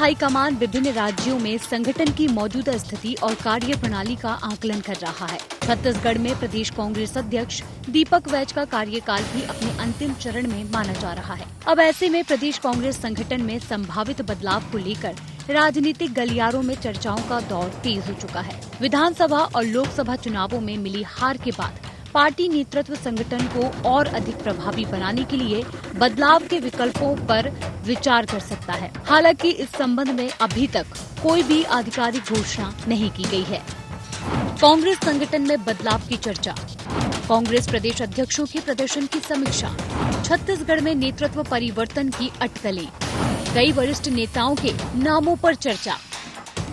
High command विभिन्न राज्यों में संगठन की मौजूदा स्थिति और कार्यप्रणाली का आकलन कर रहा है। छत्तीसगढ़ में प्रदेश कांग्रेस अध्यक्ष दीपक वैज का कार्यकाल भी अपने अंतिम चरण में माना जा रहा है। अब ऐसे में प्रदेश कांग्रेस संगठन में संभावित बदलाव को लेकर राजनीतिक गलियारों में चर्चाओं का दौर तेज हो चुका है। विधानसभा और लोकसभा चुनावों में मिली हार के बाद पार्टी नेतृत्व संगठन को और अधिक प्रभावी बनाने के लिए बदलाव के विकल्पों पर विचार कर सकता है। हालांकि इस संबंध में अभी तक कोई भी आधिकारिक घोषणा नहीं की गई है। कांग्रेस संगठन में बदलाव की चर्चा, कांग्रेस प्रदेश अध्यक्षों के प्रदर्शन की समीक्षा, छत्तीसगढ़ में नेतृत्व परिवर्तन की अटकलें, कई वरिष्ठ नेताओं के नामों पर चर्चा।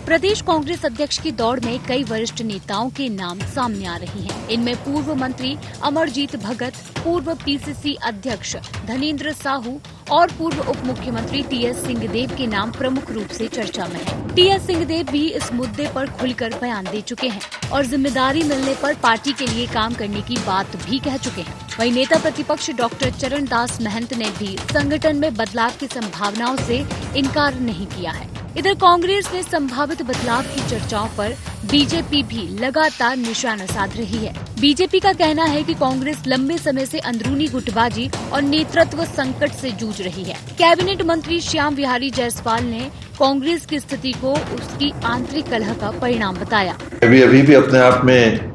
प्रदेश कांग्रेस अध्यक्ष की दौड़ में कई वरिष्ठ नेताओं के नाम सामने आ रहे हैं। इनमें पूर्व मंत्री अमरजीत भगत, पूर्व पीसीसी अध्यक्ष धनेन्द्र साहू और पूर्व उप मुख्यमंत्री टीएस सिंहदेव के नाम प्रमुख रूप से चर्चा में है। टीएस सिंहदेव भी इस मुद्दे पर खुलकर बयान दे चुके हैं और जिम्मेदारी मिलने पर पार्टी के लिए काम करने की बात भी कह चुके हैं। वहीं नेता प्रतिपक्ष डॉक्टर चरणदास महंत ने भी संगठन में बदलाव की संभावनाओं से इनकार नहीं किया है। इधर कांग्रेस में संभावित बदलाव की चर्चाओं पर बीजेपी भी लगातार निशाना साध रही है। बीजेपी का कहना है कि कांग्रेस लंबे समय से अंदरूनी गुटबाजी और नेतृत्व संकट से जूझ रही है। कैबिनेट मंत्री श्याम विहारी जायसवाल ने कांग्रेस की स्थिति को उसकी आंतरिक कलह का परिणाम बताया। अभी भी अपने आप में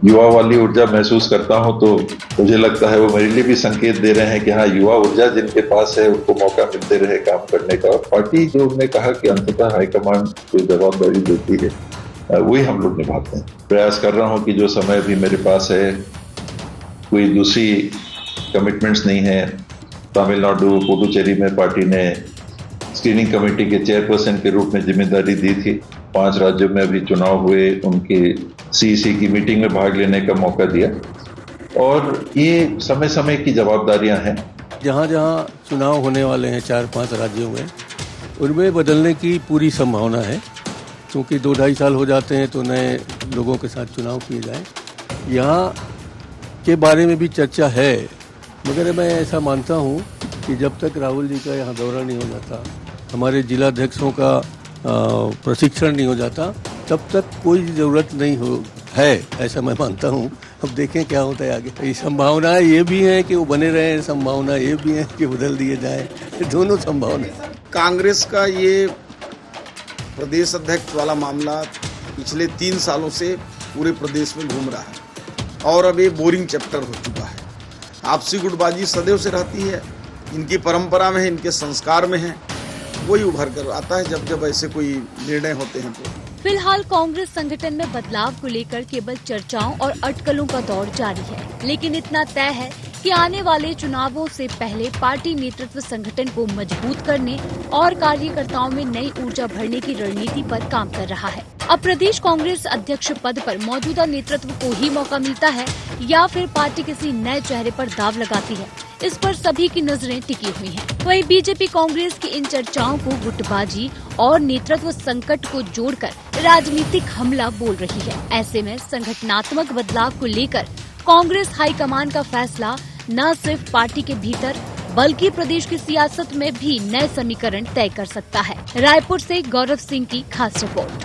युवा वाली ऊर्जा महसूस करता हूं, तो मुझे लगता है वो मेरे लिए भी संकेत दे रहे हैं कि हाँ, युवा ऊर्जा जिनके पास है उनको मौका मिलते रहे काम करने का। और पार्टी जो उन्होंने कहा कि अंततः हाईकमान को जवाबदारी देती है, वही हम लोग निभाते हैं। प्रयास कर रहा हूं कि जो समय भी मेरे पास है, कोई दूसरी कमिटमेंट्स नहीं है। तमिलनाडु, पुडुचेरी में पार्टी ने स्क्रीनिंग कमेटी के चेयरपर्सन के रूप में जिम्मेदारी दी थी। 5 राज्यों में अभी चुनाव हुए, उनके सीईसी की मीटिंग में भाग लेने का मौका दिया। और ये समय समय की जवाबदारियां हैं। जहाँ जहाँ चुनाव होने वाले हैं 4-5 राज्यों में, उनमें बदलने की पूरी संभावना है, क्योंकि 2-2.5 साल हो जाते हैं तो नए लोगों के साथ चुनाव किए जाए। यहाँ के बारे में भी चर्चा है, मगर मैं ऐसा मानता हूँ कि जब तक राहुल जी का यहाँ दौरा नहीं हो जाता, हमारे जिलाध्यक्षों का प्रशिक्षण नहीं हो जाता, तब तक कोई ज़रूरत नहीं है, ऐसा मैं मानता हूँ। अब देखें क्या होता है आगे। ये संभावना ये भी है कि वो बने रहे, संभावना ये भी है कि बदल दिए जाए, दोनों संभावना। कांग्रेस का ये प्रदेश अध्यक्ष वाला मामला पिछले 3 सालों से पूरे प्रदेश में घूम रहा है और अब ये बोरिंग चैप्टर हो चुका है। आपसी गुटबाजी सदैव से रहती है, इनकी परंपरा में है, इनके संस्कार में है, वही उभर कर आता है जब ऐसे कोई निर्णय होते हैं तो। फिलहाल कांग्रेस संगठन में बदलाव को लेकर केवल चर्चाओं और अटकलों का दौर जारी है, लेकिन इतना तय है कि आने वाले चुनावों से पहले पार्टी नेतृत्व संगठन को मजबूत करने और कार्यकर्ताओं में नई ऊर्जा भरने की रणनीति पर काम कर रहा है। अब प्रदेश कांग्रेस अध्यक्ष पद पर मौजूदा नेतृत्व को ही मौका मिलता है या फिर पार्टी किसी नए चेहरे पर दाव लगाती है, इस पर सभी की नजरें टिकी हुई हैं। वहीं बीजेपी कांग्रेस की इन चर्चाओं को गुटबाजी और नेतृत्व संकट को जोड़कर राजनीतिक हमला बोल रही है। ऐसे में संगठनात्मक बदलाव को लेकर कांग्रेस हाईकमान का फैसला न सिर्फ पार्टी के भीतर बल्कि प्रदेश की सियासत में भी नए समीकरण तय कर सकता है। रायपुर से गौरव सिंह की खास रिपोर्ट।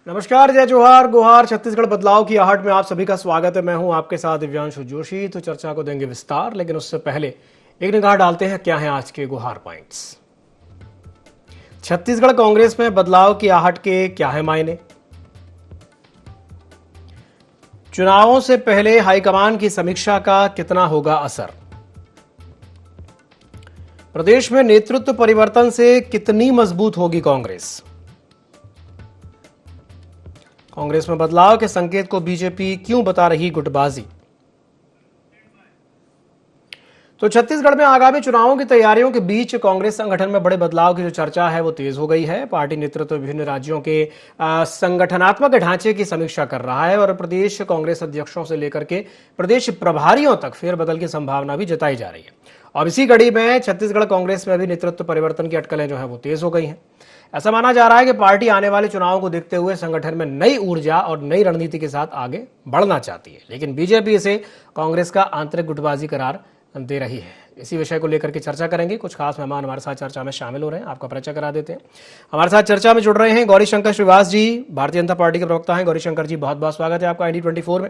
नमस्कार, जय जोहार, गुहार। छत्तीसगढ़ बदलाव की आहट में आप सभी का स्वागत है। मैं हूं आपके साथ दिव्यांशु जोशी। तो चर्चा को देंगे विस्तार, लेकिन उससे पहले एक निगाह डालते हैं क्या है आज के गुहार पॉइंट्स। छत्तीसगढ़ कांग्रेस में बदलाव की आहट के क्या है मायने, चुनावों से पहले हाईकमान की समीक्षा का कितना होगा असर, प्रदेश में नेतृत्व परिवर्तन से कितनी मजबूत होगी कांग्रेस, कांग्रेस में बदलाव के संकेत को बीजेपी क्यों बता रही गुटबाजी। तो छत्तीसगढ़ में आगामी चुनावों की तैयारियों के बीच कांग्रेस संगठन में बड़े बदलाव की जो चर्चा है वो तेज हो गई है। पार्टी नेतृत्व विभिन्न राज्यों के संगठनात्मक ढांचे की समीक्षा कर रहा है और प्रदेश कांग्रेस अध्यक्षों से लेकर के प्रदेश प्रभारियों तक फेरबदल की संभावना भी जताई जा रही है। और इसी कड़ी में छत्तीसगढ़ कांग्रेस में भी नेतृत्व परिवर्तन की अटकलें जो है वो तेज हो गई हैं। ऐसा माना जा रहा है कि पार्टी आने वाले चुनावों को देखते हुए संगठन में नई ऊर्जा और नई रणनीति के साथ आगे बढ़ना चाहती है, लेकिन बीजेपी इसे कांग्रेस का आंतरिक गुटबाजी करार दे रही है। इसी विषय को लेकर के चर्चा करेंगे। कुछ खास मेहमान हमारे साथ चर्चा में शामिल हो रहे हैं, आपका परिचय करा देते हैं। हमारे साथ चर्चा में जुड़ रहे हैं गौरीशंकर श्रीवास जी, भारतीय जनता पार्टी के प्रवक्ता हैं। गौरीशंकर जी, बहुत बहुत स्वागत है आपका ID24 में।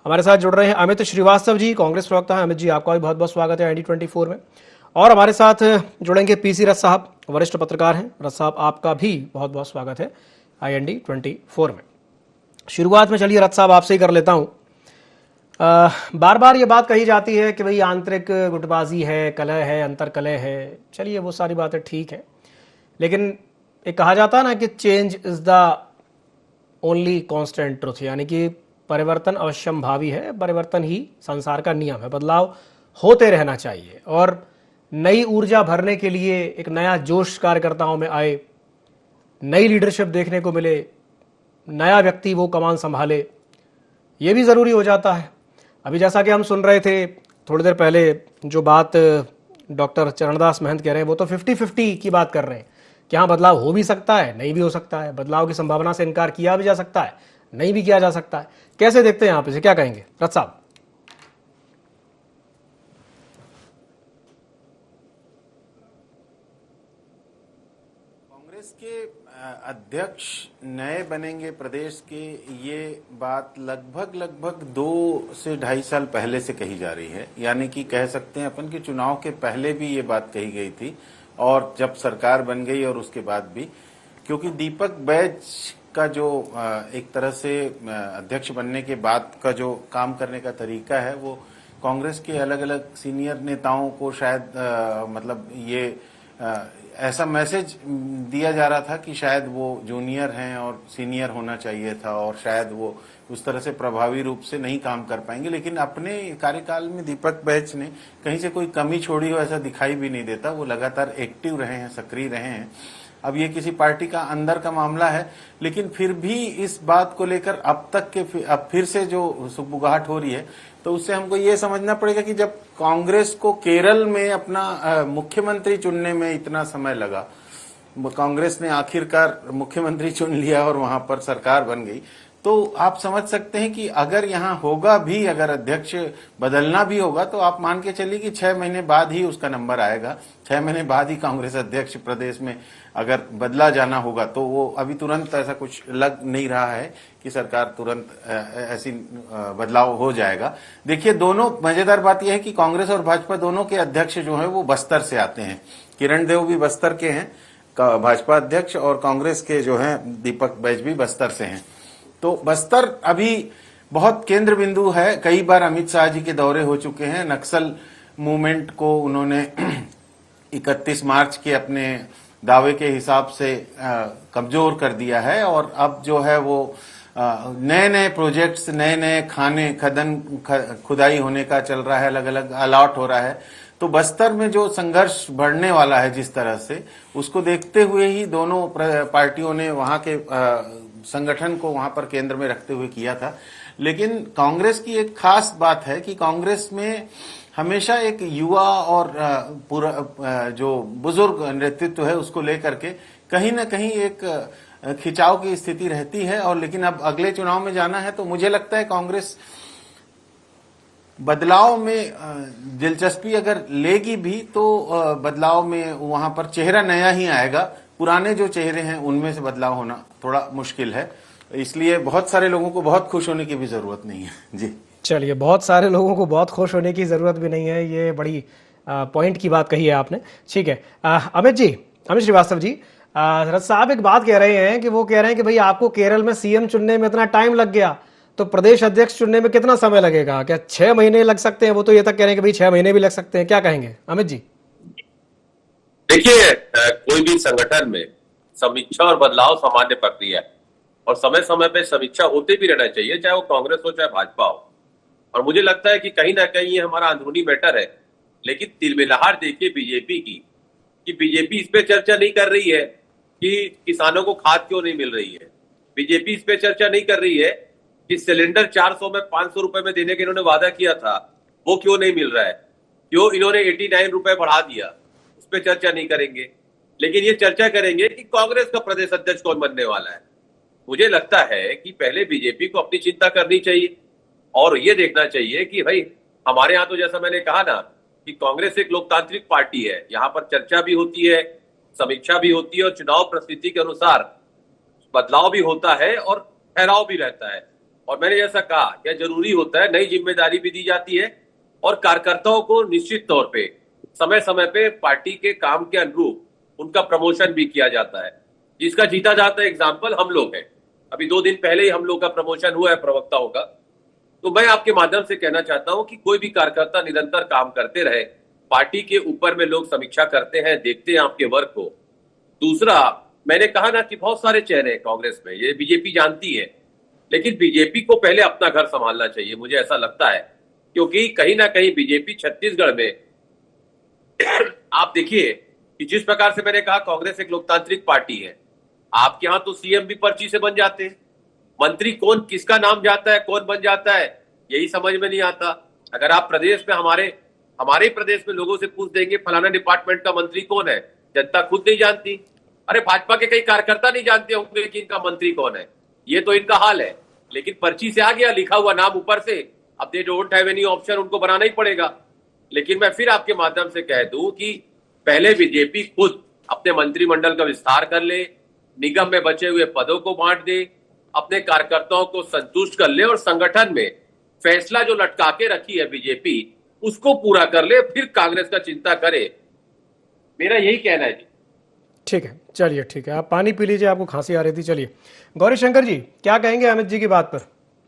हमारे साथ जुड़ रहे हैं अमित श्रीवास्तव जी, कांग्रेस प्रवक्ता हैं। अमित जी, आपका भी बहुत बहुत स्वागत है ID24 में। और हमारे साथ जुड़ेंगे PC रथ साहब, वरिष्ठ पत्रकार हैं। रथ साहब, आपका भी बहुत बहुत स्वागत है ID24 में। शुरुआत में चलिए रथ साहब आपसे ही कर लेता हूं। बार बार ये बात कही जाती है कि भाई आंतरिक गुटबाजी है, कलह है, अंतर कलह है। चलिए वो सारी बातें ठीक है, लेकिन एक कहा जाता है ना कि change is the only constant truth, यानी कि परिवर्तन अवश्यंभावी है, परिवर्तन ही संसार का नियम है, बदलाव होते रहना चाहिए। और नई ऊर्जा भरने के लिए एक नया जोश कार्यकर्ताओं में आए, नई लीडरशिप देखने को मिले, नया व्यक्ति वो कमान संभाले, ये भी ज़रूरी हो जाता है। अभी जैसा कि हम सुन रहे थे थोड़ी देर पहले, जो बात डॉक्टर चरणदास महंत कह रहे हैं वो तो 50-50 की बात कर रहे हैं कि हाँ बदलाव हो भी सकता है, नहीं भी हो सकता है, बदलाव की संभावना से इनकार किया भी जा सकता है, नहीं भी किया जा सकता है। कैसे देखते हैं आप इसे, क्या कहेंगे रथ साहब? कांग्रेस के अध्यक्ष नए बनेंगे प्रदेश के, ये बात लगभग 2 से 2.5 साल पहले से कही जा रही है। यानी कि कह सकते हैं अपन कि चुनाव के पहले भी ये बात कही गई थी, और जब सरकार बन गई और उसके बाद भी, क्योंकि दीपक बैज का जो एक तरह से अध्यक्ष बनने के बाद का जो काम करने का तरीका है, वो कांग्रेस के अलग अलग सीनियर नेताओं को शायद मतलब ये ऐसा मैसेज दिया जा रहा था कि शायद वो जूनियर हैं और सीनियर होना चाहिए था, और शायद वो उस तरह से प्रभावी रूप से नहीं काम कर पाएंगे। लेकिन अपने कार्यकाल में दीपक बैज ने कहीं से कोई कमी छोड़ी हो ऐसा दिखाई भी नहीं देता। वो लगातार एक्टिव रहे हैं, सक्रिय रहे हैं। अब ये किसी पार्टी का अंदर का मामला है, लेकिन फिर भी इस बात को लेकर अब फिर से जो सुगबुगाहट हो रही है, तो उससे हमको ये समझना पड़ेगा कि जब कांग्रेस को केरल में अपना मुख्यमंत्री चुनने में इतना समय लगा, कांग्रेस ने आखिरकार मुख्यमंत्री चुन लिया और वहां पर सरकार बन गई, तो आप समझ सकते हैं कि अगर यहाँ होगा भी, अगर अध्यक्ष बदलना भी होगा, तो आप मान के चलिए कि 6 महीने बाद ही उसका नंबर आएगा। 6 महीने बाद ही कांग्रेस अध्यक्ष प्रदेश में अगर बदला जाना होगा, तो वो अभी तुरंत ऐसा कुछ लग नहीं रहा है कि सरकार तुरंत ऐसी बदलाव हो जाएगा। देखिए, दोनों मजेदार बात यह है कि कांग्रेस और भाजपा दोनों के अध्यक्ष जो है वो बस्तर से आते हैं। किरण देव भी बस्तर के हैं, भाजपा अध्यक्ष, और कांग्रेस के जो है दीपक बैज भी बस्तर से हैं। तो बस्तर अभी बहुत केंद्र बिंदु है। कई बार अमित शाह जी के दौरे हो चुके हैं। नक्सल मूवमेंट को उन्होंने 31 मार्च के अपने दावे के हिसाब से कमजोर कर दिया है, और अब जो है वो नए प्रोजेक्ट्स, नए खाने खुदाई होने का चल रहा है, अलग अलग अलॉट हो रहा है। तो बस्तर में जो संघर्ष बढ़ने वाला है जिस तरह से, उसको देखते हुए ही दोनों पार्टियों ने वहां के संगठन को वहां पर केंद्र में रखते हुए किया था। लेकिन कांग्रेस की एक खास बात है कि कांग्रेस में हमेशा एक युवा और पूरा जो बुजुर्ग नेतृत्व है उसको लेकर के कहीं ना कहीं एक खिंचाव की स्थिति रहती है। और लेकिन अब अगले चुनाव में जाना है, तो मुझे लगता है कांग्रेस बदलाव में दिलचस्पी अगर लेगी भी, तो बदलाव में वहां पर चेहरा नया ही आएगा। पुराने जो चेहरे हैं उनमें से बदलाव होना थोड़ा मुश्किल है। इसलिए बहुत सारे लोगों को बहुत खुश होने की भी जरूरत नहीं है। जी चलिए, बहुत सारे लोगों को बहुत खुश होने की जरूरत भी नहीं है, ये बड़ी पॉइंट की बात कही है आपने। ठीक है, अमित जी, अमित श्रीवास्तव जी, रथ साहब एक बात कह रहे हैं कि वो कह रहे हैं कि भाई आपको केरल में सीएम चुनने में इतना टाइम लग गया, तो प्रदेश अध्यक्ष चुनने में कितना समय लगेगा? क्या 6 महीने लग सकते हैं? वो तो ये तक कह रहे हैं कि भाई 6 महीने भी लग सकते हैं। क्या कहेंगे अमित जी? देखिए, कोई भी संगठन में समीक्षा और बदलाव सामान्य प्रक्रिया है, और समय समय पे समीक्षा होते भी रहना चाहिए, चाहे वो कांग्रेस हो चाहे भाजपा हो। और मुझे लगता है कि कहीं ना कहीं ये हमारा अंदरूनी मैटर है। लेकिन तिलमिलाहट देखिए बीजेपी की, कि बीजेपी इस पे चर्चा नहीं कर रही है कि किसानों को खाद क्यों नहीं मिल रही है। बीजेपी इस पे चर्चा नहीं कर रही है कि सिलेंडर 400 में 500 रुपए में देने के इन्होंने वादा किया था, वो क्यों नहीं मिल रहा है। क्यों इन्होंने 89 रुपए बढ़ा दिया, उस पर चर्चा नहीं करेंगे। लेकिन ये चर्चा करेंगे कि कांग्रेस का प्रदेश अध्यक्ष कौन बनने वाला है। मुझे लगता है कि पहले बीजेपी को अपनी चिंता करनी चाहिए और ये देखना चाहिए कि भाई हमारे यहाँ तो जैसा मैंने कहा ना कि कांग्रेस एक लोकतांत्रिक पार्टी है, यहाँ पर चर्चा भी होती है, समीक्षा भी होती है और चुनाव परिस्थिति के अनुसार बदलाव भी होता है और ठहराव भी रहता है। और मैंने जैसा कहा यह जरूरी होता है, नई जिम्मेदारी भी दी जाती है और कार्यकर्ताओं को निश्चित तौर पे समय समय पे पार्टी के काम के अनुरूप उनका प्रमोशन भी किया जाता है, जिसका जीता जाता है एग्जाम्पल हम लोग हैं। अभी 2 दिन पहले ही हम लोग का प्रमोशन हुआ है प्रवक्ताओं का। तो मैं आपके माध्यम से कहना चाहता हूं कि कोई भी कार्यकर्ता निरंतर काम करते रहे, पार्टी के ऊपर में लोग समीक्षा करते हैं, देखते हैं आपके वर्क को। दूसरा, मैंने कहा ना कि बहुत सारे चेहरे हैं कांग्रेस में, ये बीजेपी जानती है, लेकिन बीजेपी को पहले अपना घर संभालना चाहिए, मुझे ऐसा लगता है। क्योंकि कहीं ना कहीं बीजेपी छत्तीसगढ़ में आप देखिए कि जिस प्रकार से मैंने कहा कांग्रेस एक लोकतांत्रिक पार्टी है, आपके यहां तो सीएम भी पर्ची से बन जाते हैं, मंत्री कौन किसका नाम जाता है, कौन बन जाता है, यही समझ में नहीं आता। अगर आप प्रदेश में हमारे ही प्रदेश में लोगों से पूछ देंगे फलाना डिपार्टमेंट का मंत्री कौन है, जनता खुद नहीं जानती। अरे भाजपा के कई कार्यकर्ता नहीं जानते होंगे कि इनका मंत्री कौन है, ये तो इनका हाल है। लेकिन पर्ची से आ गया लिखा हुआ नाम ऊपर से, अब they don't have any option, उनको बनाना ही पड़ेगा। लेकिन मैं फिर आपके माध्यम से कह दूं कि पहले बीजेपी खुद अपने मंत्रिमंडल का विस्तार कर ले, निगम में बचे हुए पदों को बांट दे, अपने कार्यकर्ताओं को संतुष्ट कर ले और संगठन में फैसला जो लटका के रखी है बीजेपी उसको पूरा कर ले, फिर कांग्रेस का चिंता करे। मेरा यही कहना है जी। ठीक है, चलिए ठीक है, आप पानी पी लीजिए, आपको खांसी आ रही थी। चलिए गौरी शंकर जी, क्या कहेंगे अमित जी की बात पर,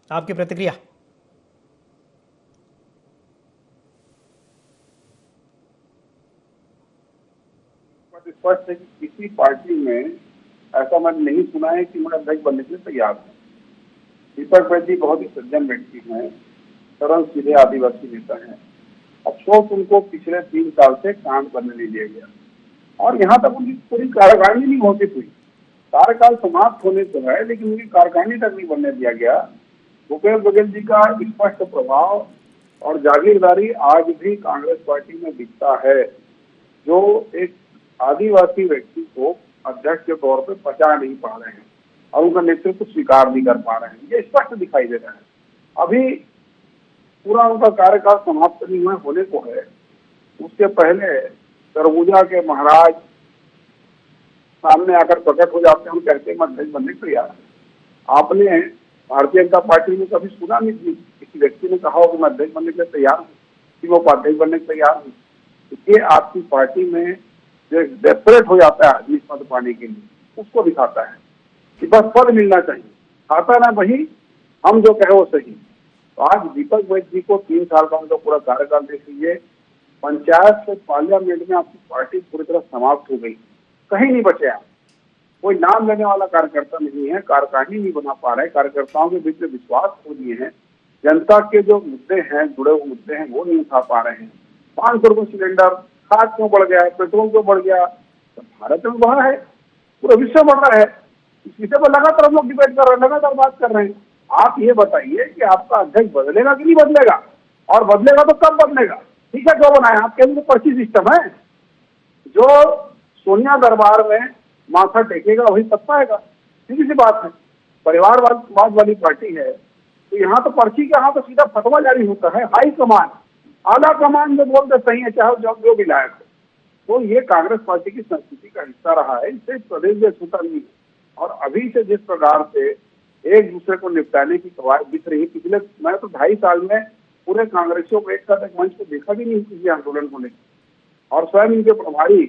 आपकी प्रतिक्रिया? स्पष्ट है कि किसी पार्टी में ऐसा मैंने नहीं सुना है कि मैं अध्यक्ष बनने के लिए तैयार हूँ। दीपक वैद्य जी बहुत ही सज्जन व्यक्ति हैं, सरल सीधे आदिवासी नेता हैं। अफसोस उनको पिछले 3 साल से काम करने नहीं दिया गया और यहाँ तक उनकी पूरी कार्यकारिणी नहीं घोषित हुई। कार्यकाल समाप्त होने को है लेकिन उनकी कार्यकारिणी तक नहीं बनने दिया गया। भूपेश बघेल जी का स्पष्ट प्रभाव और जागीरदारी आज भी कांग्रेस पार्टी में दिखता है, जो एक आदिवासी व्यक्ति को अध्यक्ष के तौर पर पचा नहीं पा रहे हैं और उनका नेतृत्व स्वीकार नहीं कर पा रहे हैं, ये स्पष्ट दिखाई दे रहा है। अभी पूरा उनका कार्यकाल समाप्त नहीं हुआ होने को है, उसके पहले सरगुजा के महाराज सामने आकर प्रकट हो जाते हैं, हम कहते हैं मैं अध्यक्ष बनने को तैयार है। आपने भारतीय जनता पार्टी में कभी सुना नहीं किसी व्यक्ति ने कहा हो कि मैं अध्यक्ष बनने के लिए तैयार हूँ, कि वो उपाध्यक्ष बनने को तैयार हूँ। ये आपकी पार्टी में जो डेस्परेट हो जाता है आदमी पद पाने के लिए, उसको दिखाता है कि बस पद मिलना चाहिए, खाता ना वही, हम जो कहे वो सही। तो आज दीपक वैद्य जी को 3 साल का उनका पूरा कार्यकाल देख लीजिए, पंचायत से पार्लियामेंट में आपकी पार्टी पूरी तरह समाप्त हो गई, कहीं नहीं बचे आप, कोई नाम लेने वाला कार्यकर्ता नहीं है, कार्यकारिणी नहीं बना पा रहे, कार्यकर्ताओं के बीच में विश्वास खो दिए हैं, जनता के जो मुद्दे हैं, जुड़े हुए मुद्दे हैं वो नहीं उठा पा रहे हैं। 500 रुपये सिलेंडर, खाद क्यों बढ़ गया है, पेट्रोल क्यों बढ़ गया, तो भारत में बढ़ा है, पूरा विश्व बढ़ रहा है, इस विषय पर लगातार हम लोग डिबेट कर रहे हैं, लगातार बात कर रहे हैं। आप ये बताइए कि आपका अध्यक्ष बदलेगा कि नहीं बदलेगा, और बदलेगा तो कब बदलेगा, ठीक है क्यों बनाए? आप कहेंगे पर्ची सिस्टम है, जो सोनिया दरबार में माथा टेकेगा वही सत्ता पाएगा, सीधी सी बात है। परिवारवाद वाली पार्टी है तो यहाँ तो पर्ची के यहाँ तो सीधा फतवा जारी होता है, हाई कमान आला कमान जो बोलते सही है, चाहे जो भी लायक हो। तो ये कांग्रेस पार्टी की संस्कृति का हिस्सा रहा है, इससे प्रदेश में छूटा नहीं। और अभी से जिस प्रकार से एक दूसरे को निपटाने की कवायद दिख रही है, पिछले मैं तो 2.5 साल में पूरे कांग्रेसियों को एक साथ एक मंच को देखा भी नहीं किसी आंदोलन को लेकर। और स्वयं इनके प्रभारी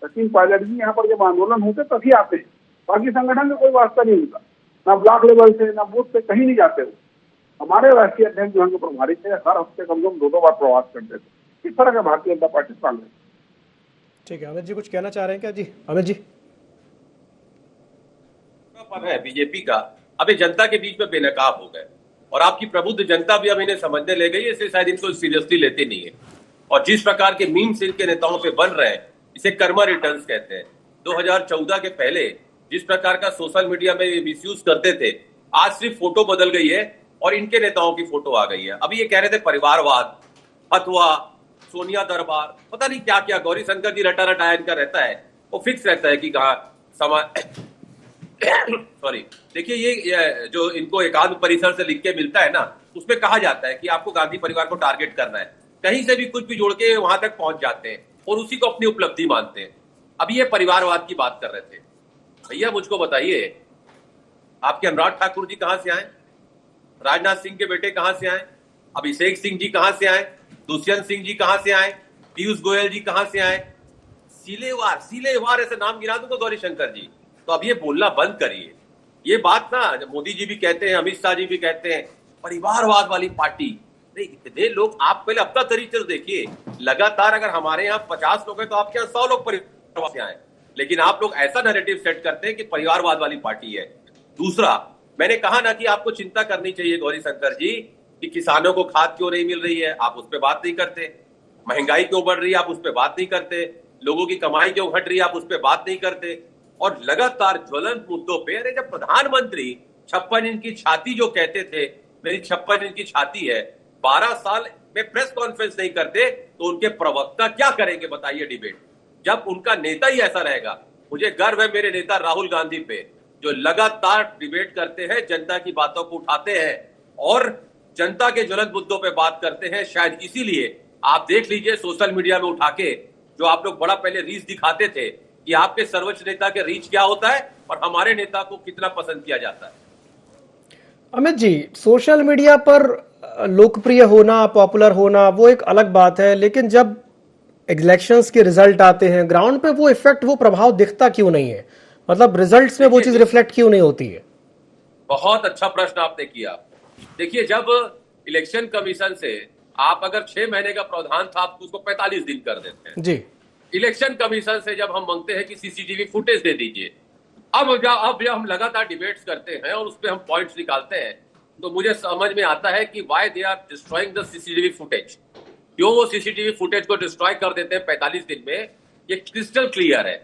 सचिन पायलट जी यहाँ पर जब आंदोलन होते तभी आते हैं, बाकी संगठन में कोई वास्ता नहीं होता, ना ब्लॉक लेवल से ना बूथ से कहीं नहीं जाते हो। हमारे राष्ट्रीय अध्यक्ष जो हैं प्रभारी थे, हर हफ्ते कम से कम 2-2 बार प्रवास करते थे। इस तरह का भारतीय जनता पार्टी कांग्रेस। ठीक है, अमित जी कुछ कहना चाह रहे हैं क्या? जी अमित जी। है बीजेपी का अभी जनता के बीच में बेनकाब हो गए और आपकी प्रबुद्ध जनता भी अब इन्हें समझने ले गई है, इसलिए शायद इनको सीरियसली लेते नहीं है। और जिस प्रकार के मीम्स इनके नेताओं पे बन रहे हैं, इसे कर्मा रिटर्न्स कहते हैं। 2014 के पहले जिस प्रकार का सोशल मीडिया में मिसयूज करते थे, आज सिर्फ फोटो बदल गई है और इनके नेताओं की फोटो आ गई है। अभी ये कह रहे थे परिवारवाद, फतवा, सोनिया दरबार, पता नहीं क्या क्या, गौरी शंकर जी रटा रटाया इनका रहता है। वो फिक्स रहता है कि कहाँ सॉरी, देखिए ये जो इनको एकांत परिसर से लिख के मिलता है ना, उसमें कहा जाता है कि आपको गांधी परिवार को टारगेट करना है, कहीं से भी कुछ भी जोड़ के वहां तक पहुंच जाते हैं और उसी को अपनी उपलब्धि मानते हैं। अब ये परिवारवाद की बात कर रहे थे, भैया मुझको बताइए, आपके अनुराग ठाकुर जी कहां से आए, राजनाथ सिंह के बेटे कहां से आए, अभिषेक सिंह जी कहां से आए, दुष्यंत सिंह जी कहां से आए, पीयूष गोयल जी कहां से आए, सीलेवार ऐसे नाम गिरा दूंगा गौरी शंकर जी। तो अब ये बोलना बंद करिए। ये बात ना मोदी जी भी कहते हैं, अमित शाह जी भी कहते हैं, परिवारवाद वाली पार्टी, नहीं इतने लोग, आप पहले अपना तरीके से देखिए, लगातार अगर हमारे यहाँ 50 लोग हैं तो आपके यहाँ 100 लोग परिवारवाद से आए, लेकिन आप लोग ऐसा नैरेटिव सेट करते हैं कि परिवारवाद वाली पार्टी है। दूसरा, मैंने कहा ना कि आपको चिंता करनी चाहिए गौरी शंकर जी कि किसानों को खाद क्यों नहीं मिल रही है, आप उस पर बात नहीं करते, महंगाई क्यों बढ़ रही है आप उस पर बात नहीं करते, लोगों की कमाई क्यों घट रही है आप उस पर बात नहीं करते, और लगातार ज्वलंत मुद्दों पे, अरे जब प्रधानमंत्री 56 इंच की छाती जो कहते थे, मेरी 56 इंच की छाती है, 12 साल में प्रेस कॉन्फ्रेंस नहीं करते तो उनके प्रवक्ता क्या करेंगे बताइए डिबेट, जब उनका नेता ही ऐसा रहेगा। मुझे गर्व है मेरे नेता राहुल गांधी पे, जो लगातार डिबेट करते हैं, जनता की बातों को उठाते हैं और जनता के ज्वलंत मुद्दों पे बात करते हैं। शायद इसीलिए आप देख लीजिए सोशल मीडिया में उठा के, जो आप लोग बड़ा पहले रीच दिखाते थे कि आपके सर्वोच्च नेता के रीच क्या होता है और हमारे नेता को कितना पसंद किया जाता है। अमित जी, सोशल मीडिया पर लोकप्रिय होना, पॉपुलर होना वो एक अलग बात है, लेकिन जब इलेक्शंस के रिजल्ट आते हैं ग्राउंड पे वो इफेक्ट, वो प्रभाव दिखता क्यों नहीं है? मतलब रिजल्ट्स में वो चीज रिफ्लेक्ट क्यों नहीं होती है? बहुत अच्छा प्रश्न आपने किया। देखिए, जब इलेक्शन कमीशन से आप अगर 6 महीने का प्रावधान था, आप उसको 45 दिन कर देते हैं जी। इलेक्शन कमीशन से जब हम मांगते हैं कि सीसीटीवी फुटेज दे दीजिए, अब जब हम लगातार डिबेट्स करते हैं और उस पर हम पॉइंट्स निकालते हैं, तो मुझे समझ में आता है कि why they are destroying the CCTV footage. क्यों वो सीसीटीवी फुटेज को डिस्ट्रॉय कर देते हैं 45 दिन में, ये क्रिस्टल क्लियर है।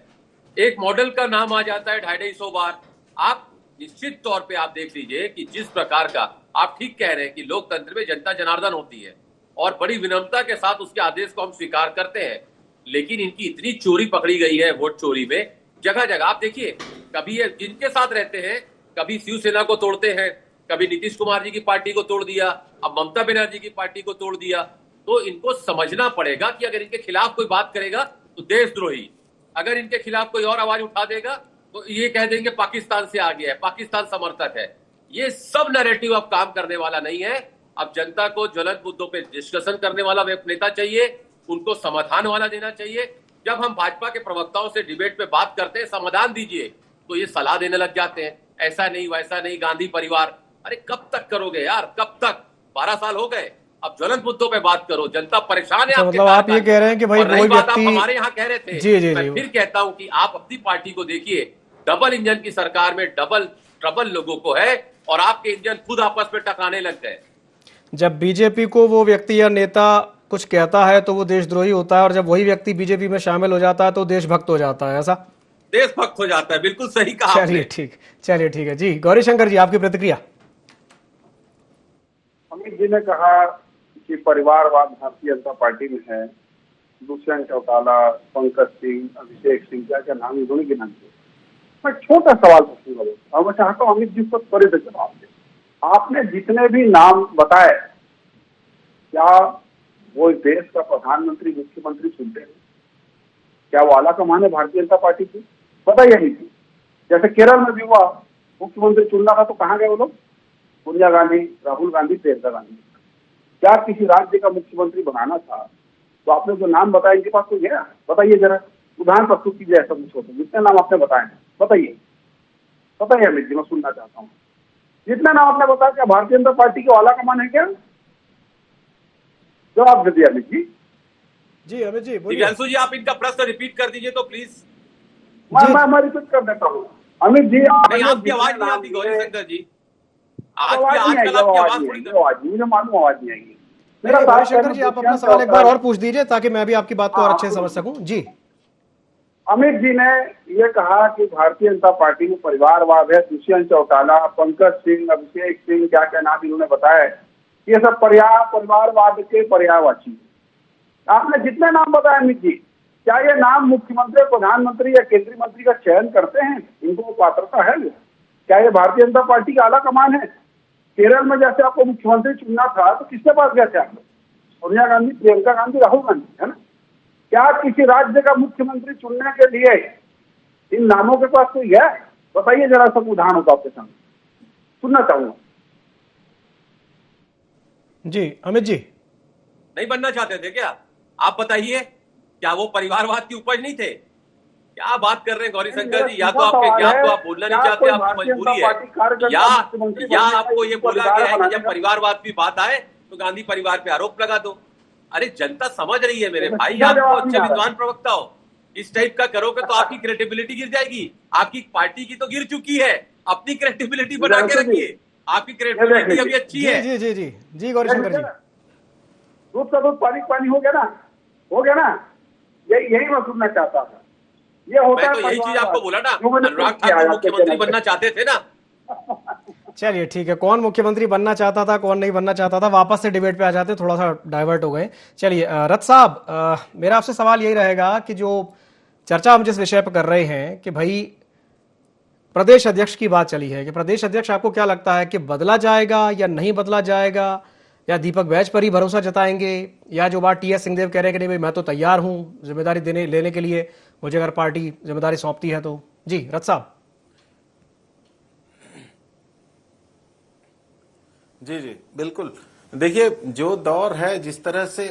एक मॉडल का नाम आ जाता है 250 बार। आप निश्चित तौर पे आप देख लीजिए कि जिस प्रकार का, आप ठीक कह रहे हैं कि लोकतंत्र में जनता जनार्दन होती है और बड़ी विनम्रता के साथ उसके आदेश को हम स्वीकार करते हैं, लेकिन इनकी इतनी चोरी पकड़ी गई है वोट चोरी में, जगह जगह आप देखिए, कभी ये जिनके साथ रहते हैं, कभी शिवसेना को तोड़ते हैं, कभी नीतीश कुमार जी की पार्टी को तोड़ दिया, अब ममता बनर्जी की पार्टी को तोड़ दिया। तो इनको समझना पड़ेगा कि अगर इनके खिलाफ कोई बात करेगा तो देशद्रोही, अगर इनके खिलाफ कोई और आवाज उठा देगा तो ये कह देंगे पाकिस्तान से आ गया है, पाकिस्तान समर्थक है। ये सब नैरेटिव अब काम करने वाला नहीं है। अब जनता को ज्वलंत मुद्दों पे डिस्कशन करने वाला नेता चाहिए, उनको समाधान वाला देना चाहिए। जब हम भाजपा के प्रवक्ताओं से डिबेट पे बात करते हैं, समाधान दीजिए, तो ये सलाह देने लग जाते हैं, ऐसा नहीं वैसा नहीं, गांधी परिवार। अरे कब तक करोगे यार, कब तक? 12 साल हो गए, अब ज्वलंत मुद्दों पे बात करो, जनता परेशान है। मतलब आप ये कह रहे हैं कि भाई वही बात आप हमारे यहाँ कह रहे थे। जी, मैं फिर कहता हूं कि आप अपनी पार्टी को देखिए, डबल इंजन की सरकार में डबल ट्रबल लोगों को है और आपके इंजन खुद आपस में टकराने लग गए। जब बीजेपी को वो व्यक्ति या नेता कुछ कहता है तो वो देशद्रोही होता है, और जब वही व्यक्ति बीजेपी में शामिल हो जाता है तो देशभक्त हो जाता है, ऐसा? देशभक्त हो जाता है, बिल्कुल सही कहा। चलिए ठीक है जी। गौरी शंकर जी, आपकी प्रतिक्रिया? अमित जी ने कहा कि परिवारवाद भारतीय जनता पार्टी में है, दुष्यंत चौटाला, पंकज सिंह, अभिषेक सिंह, क्या नाम इन्होंने गिना दिए। मैं छोटा सवाल पूछूंगा और मैं चाहता हूँ अमित जी को त्वरित जवाब दे। आपने जितने भी नाम बताए, क्या वो इस देश का प्रधानमंत्री, मुख्यमंत्री चुनते हैं? क्या वो आला कमान है भारतीय जनता पार्टी की? बताइए अमित जी। जैसे केरल में भी हुआ, मुख्यमंत्री चुनना था तो कहाँ गए वो लोग? सोनिया गांधी, राहुल गांधी, प्रियंका गांधी। क्या किसी राज्य का मुख्यमंत्री बनाना था तो आपने जो नाम बताए, इनके पास कोई गया? बताइए जरा, उदाहरण प्रस्तुत कीजिए ऐसा कुछ हो तो। जितने नाम आपने बताए हैं बताइए अमित जी, मैं सुनना चाहता हूँ। जितने नाम आपने बताया, क्या भारतीय जनता पार्टी के आला कमान है क्या? जवाब दे दिया अमित जी। जी अमित जी बोलिए। दिव्यांशु जी, आप इनका प्रश्न रिपीट कर दीजिए तो प्लीज। मैं रिपीट कर देता हूँ अमित जी। आपकी आवाज नहीं आती गौरी शंकर जी, आजकल आपकी आवाज थोड़ी, मुझे मालूम आवाज नहीं आएगी। गौरी शंकर जी, आप अपना सवाल एक बार और पूछ दीजिए ताकि मैं भी आपकी बात को और अच्छे से समझ सकूं। जी। अमित जी ने ये कहा कि भारतीय जनता पार्टी में परिवारवाद है, दुष्यंत चौटाला, पंकज सिंह, अभिषेक सिंह, क्या नाम इन्होंने बताया, ये सब परिवारवाद के पर्यायवाची। आपने जितने नाम बताए अमित जी, क्या ये नाम मुख्यमंत्री, प्रधानमंत्री या केंद्रीय मंत्री का चयन करते हैं? इनको वो पात्रता है? क्या ये भारतीय जनता पार्टी का आला कमान है? केरल में जैसे आपको मुख्यमंत्री चुनना था तो किसके पास गए थे आप लोग? सोनिया गांधी, प्रियंका गांधी, राहुल गांधी, है ना? क्या किसी राज्य का मुख्यमंत्री चुनने के लिए इन नामों के पास कोई है? बताइए जरा, सब उदाहरण होता आपके सामने, सुनना चाहूंगा। जी अमित जी, नहीं बनना चाहते थे क्या? आप बताइए, क्या वो परिवारवाद की उपज नहीं थे? क्या बात कर रहे हैं गौरी शंकर जी? या तो आपके ज्ञान को आप बोलना नहीं चाहते, आपकी मजबूरी है, या आपको ये बोला गया है कि जब परिवारवाद की बात आए तो गांधी परिवार पे आरोप लगा दो। अरे जनता समझ रही है मेरे भाई, आप तो अच्छे विद्वान प्रवक्ता हो, इस टाइप का करोगे तो आपकी क्रेडिबिलिटी गिर जाएगी। आपकी पार्टी की तो गिर चुकी है, अपनी क्रेडिबिलिटी बना के रखिए, आपकी क्रेडिबिलिटी अभी अच्छी है। जी जी जी जी गौरी शंकर जी, दूध का दूध पानी पानी हो गया ना, हो गया ना? यही मैं सुनना चाहता था। ये होता मैं तो यही चीज आपको बोला ना, अनुराग ठाकुर मुख्यमंत्री बनना चाहते थे ना। चलिए ठीक है, कौन मुख्यमंत्री बनना चाहता था, कौन नहीं बनना चाहता था, वापस से डिबेट पे आ जाते, थोड़ा सा डाइवर्ट हो गए। चलिए रथ साहब, मेरा आपसे सवाल यही रहेगा कि जो चर्चा हम जिस विषय पर कर रहे हैं कि भाई प्रदेश अध्यक्ष की बात चली है कि प्रदेश अध्यक्ष आपको क्या लगता है कि बदला जाएगा या नहीं बदला जाएगा, या दीपक बैज पर ही भरोसा जताएंगे, या जो बात टीएस सिंहदेव कह रहे हैं कि नहीं भाई मैं तो तैयार हूं जिम्मेदारी लेने के लिए, मुझे अगर पार्टी जिम्मेदारी सौंपती है तो? जी रथ साहब। जी जी बिल्कुल। देखिए, जो दौर है, जिस तरह से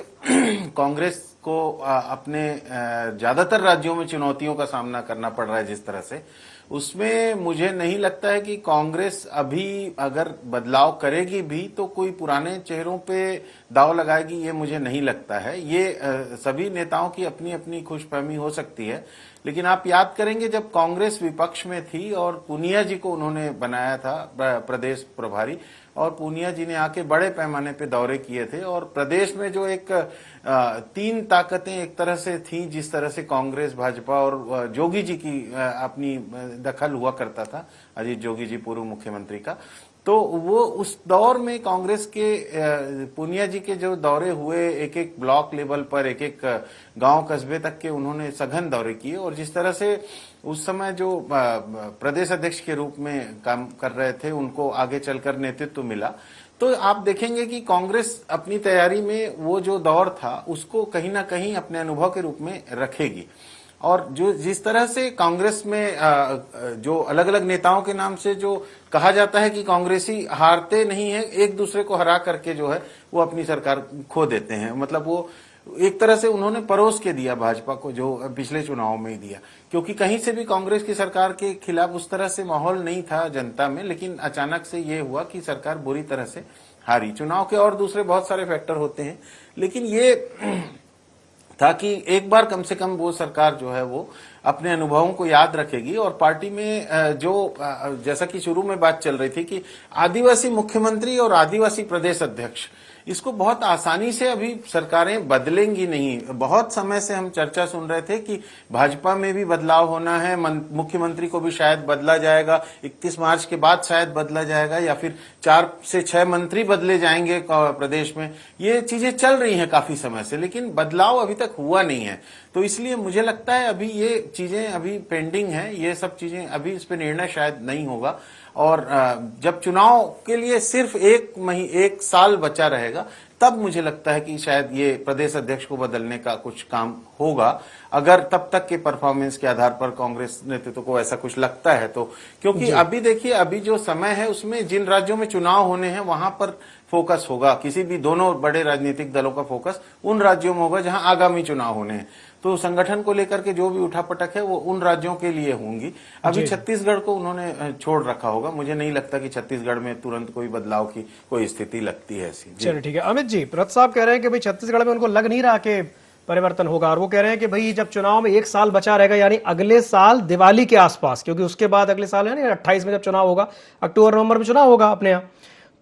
कांग्रेस को अपने ज्यादातर राज्यों में चुनौतियों का सामना करना पड़ रहा है जिस तरह से, उसमें मुझे नहीं लगता है कि कांग्रेस अभी अगर बदलाव करेगी भी तो कोई पुराने चेहरों पे दाव लगाएगी, ये मुझे नहीं लगता है। ये सभी नेताओं की अपनी अपनी खुशफहमी हो सकती है, लेकिन आप याद करेंगे जब कांग्रेस विपक्ष में थी और पूनिया जी को उन्होंने बनाया था प्रदेश प्रभारी, और पूनिया जी ने आके बड़े पैमाने पे दौरे किए थे, और प्रदेश में जो एक तीन ताकतें एक तरह से थी, जिस तरह से कांग्रेस, भाजपा और जोगी जी की अपनी दखल हुआ करता था, अजीत जोगी जी पूर्व मुख्यमंत्री का, तो वो उस दौर में कांग्रेस के पूनिया जी के जो दौरे हुए, एक एक ब्लॉक लेवल पर, एक एक गांव कस्बे तक के उन्होंने सघन दौरे किए, और जिस तरह से उस समय जो प्रदेश अध्यक्ष के रूप में काम कर रहे थे उनको आगे चलकर नेतृत्व मिला, तो आप देखेंगे कि कांग्रेस अपनी तैयारी में वो जो दौर था उसको कहीं ना कहीं अपने अनुभव के रूप में रखेगी। और जो जिस तरह से कांग्रेस में जो अलग अलग नेताओं के नाम से जो कहा जाता है कि कांग्रेसी हारते नहीं है, एक दूसरे को हरा करके जो है वो अपनी सरकार खो देते हैं, मतलब वो एक तरह से उन्होंने परोस के दिया भाजपा को, जो पिछले चुनाव में ही दिया, क्योंकि कहीं से भी कांग्रेस की सरकार के खिलाफ उस तरह से माहौल नहीं था जनता में, लेकिन अचानक से ये हुआ कि सरकार बुरी तरह से हारी। चुनाव के और दूसरे बहुत सारे फैक्टर होते हैं, लेकिन ये था कि एक बार कम से कम वो सरकार जो है वो अपने अनुभवों को याद रखेगी। और पार्टी में जो जैसा कि शुरू में बात चल रही थी कि आदिवासी मुख्यमंत्री और आदिवासी प्रदेश अध्यक्ष, इसको बहुत आसानी से अभी सरकारें बदलेंगी नहीं। बहुत समय से हम चर्चा सुन रहे थे कि भाजपा में भी बदलाव होना है, मुख्यमंत्री को भी शायद बदला जाएगा, 31 मार्च के बाद शायद बदला जाएगा, या फिर 4 से 6 मंत्री बदले जाएंगे प्रदेश में। ये चीजें चल रही हैं काफी समय से, लेकिन बदलाव अभी तक हुआ नहीं है। तो इसलिए मुझे लगता है अभी ये चीजें अभी पेंडिंग है, ये सब चीजें अभी इस पे निर्णय शायद नहीं होगा। और जब चुनाव के लिए सिर्फ एक साल बचा रहेगा, तब मुझे लगता है कि शायद ये प्रदेश अध्यक्ष को बदलने का कुछ काम होगा, अगर तब तक के परफॉर्मेंस के आधार पर कांग्रेस नेतृत्व को ऐसा कुछ लगता है तो। क्योंकि अभी देखिए, अभी जो समय है उसमें जिन राज्यों में चुनाव होने हैं वहां पर फोकस होगा, किसी भी दोनों बड़े राजनीतिक दलों का फोकस उन राज्यों में होगा जहां आगामी चुनाव होने हैं। तो संगठन को लेकर के जो भी उठापटक है वो उन राज्यों के लिए होंगी। अभी छत्तीसगढ़ को उन्होंने छोड़ रखा होगा, मुझे नहीं लगता कि छत्तीसगढ़ में तुरंत कोई बदलाव की कोई स्थिति लगती है ऐसी। चलिए ठीक है। अमित जी, रथ साहब कह रहे हैं कि भाई छत्तीसगढ़ में उनको लग नहीं रहा कि परिवर्तन होगा, और वो कह रहे हैं कि भाई जब चुनाव में 1 साल बचा रहेगा, यानी अगले साल दिवाली के आसपास, क्योंकि उसके बाद अगले साल है ना 28 में जब चुनाव होगा, अक्टूबर नवंबर में चुनाव होगा अपने यहाँ,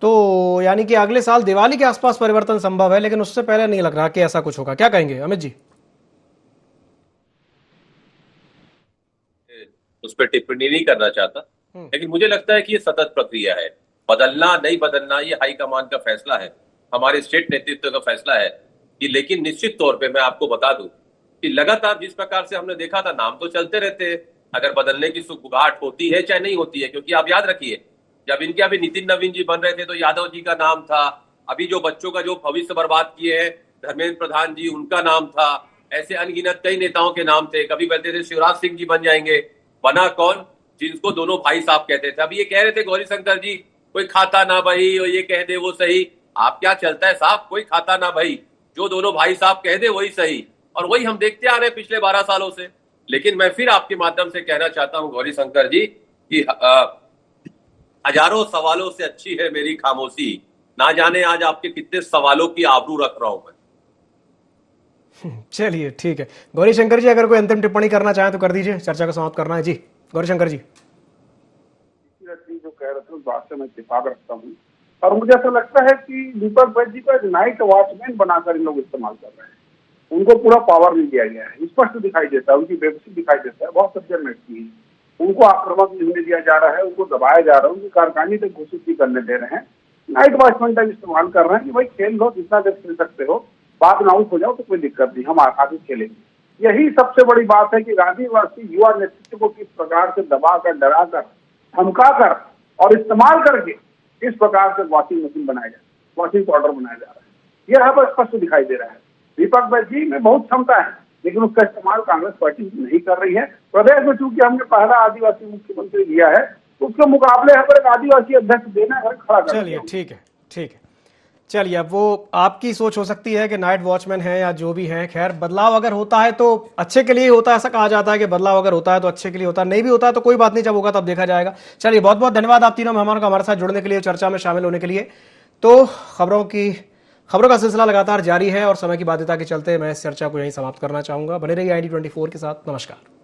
तो यानी कि अगले साल दिवाली के आसपास परिवर्तन संभव है, लेकिन उससे पहले नहीं लग रहा कि ऐसा कुछ होगा। क्या कहेंगे अमित जी? उस पर टिप्पणी नहीं करना चाहता, लेकिन मुझे लगता है कि ये सतत प्रक्रिया है। बदलना नहीं बदलना ये हाईकमान का फैसला है, हमारे स्टेट नेतृत्व का फैसला है कि, लेकिन निश्चित तौर पे मैं आपको बता दूं कि लगातार जिस प्रकार से हमने देखा था, नाम तो चलते रहते हैं, अगर बदलने की सुगबुगाहट होती है चाहे नहीं होती है, क्योंकि आप याद रखिए जब इनके अभी नितिन नवीन जी बन रहे थे तो यादव जी का नाम था, अभी जो बच्चों का जो भविष्य बर्बाद किए हैं धर्मेंद्र प्रधान जी उनका नाम था, ऐसे अनगिनत कई नेताओं के नाम थे। कभी बोलते थे शिवराज सिंह जी बन जाएंगे, बना कौन? जिनको दोनों भाई साहब कहते थे। अभी ये कह रहे थे गौरीशंकर जी कोई खाता ना भाई और ये कह दे वो सही। आप क्या चलता है साहब, कोई खाता ना भाई, जो दोनों भाई साहब कह दे वही सही, और वही हम देखते आ रहे हैं पिछले 12 सालों से। लेकिन मैं फिर आपके माध्यम से कहना चाहता हूं गौरीशंकर जी कि हजारों सवालों से अच्छी है मेरी खामोशी, ना जाने आज आपके कितने सवालों की आबरू रख रहा हूं मैं। चलिए ठीक है गौरीशंकर जी, अगर कोई अंतिम टिप्पणी करना चाहें तो कर दीजिए, चर्चा को समाप्त करना है। जी गौरीशंकर जी। जो कह रहे थे उस बात से मैं इत्तेफाक रखता हूँ, और मुझे ऐसा लगता है कि दीपक बैठ जी को एक नाइट वॉचमैन बनाकर इन लोग इस्तेमाल कर रहे हैं। उनको पूरा पावर नहीं दिया गया है, स्पष्ट दिखाई देता है, उनकी बेबसी दिखाई देता है, बहुत सज्जन व्यक्ति है। उनको आक्रामक नहीं दिया जा रहा है, उनको दबाया जा रहा है, उनकी कारखानी तक घोषित नहीं करने दे रहे हैं। नाइट वॉचमैन का इस्तेमाल कर रहे हैं कि भाई खेल लो, जितना देर खेल सकते हो, बाद में आउट हो जाओ तो कोई दिक्कत नहीं, हम आगे खेलेंगे। यही सबसे बड़ी बात है कि गांधीवासी युवा नेतृत्व को किस प्रकार से दबाकर, डराकर, धमकाकर और इस्तेमाल करके किस प्रकार से वॉशिंग मशीन बनाया जाए, वॉशिंग पाउडर बनाया जा रहा है, यह यहाँ पर स्पष्ट दिखाई दे रहा है। दीपक बैठ जी में बहुत क्षमता है, लेकिन उसका इस्तेमाल कांग्रेस पार्टी नहीं कर रही है। प्रदेश में चूंकि हमने पहला आदिवासी मुख्यमंत्री लिया है, उसके मुकाबले यहाँ पर एक आदिवासी अध्यक्ष देना है, खड़ा कर। चलिए ठीक है, ठीक है। चलिए अब वो आपकी सोच हो सकती है कि नाइट वॉचमैन है या जो भी है, खैर बदलाव अगर होता है तो अच्छे के लिए ही होता है, ऐसा कहा जाता है कि बदलाव अगर होता है तो अच्छे के लिए होता है, नहीं भी होता है तो कोई बात नहीं, जब होगा तब देखा जाएगा। चलिए बहुत बहुत धन्यवाद आप तीनों मेहमानों का हमारे साथ जुड़ने के लिए, चर्चा में शामिल होने के लिए। तो खबरों का सिलसिला लगातार जारी है और समय की बाध्यता के चलते मैं इस चर्चा को यहीं समाप्त करना चाहूंगा। बने रहिए ID24 के साथ। नमस्कार।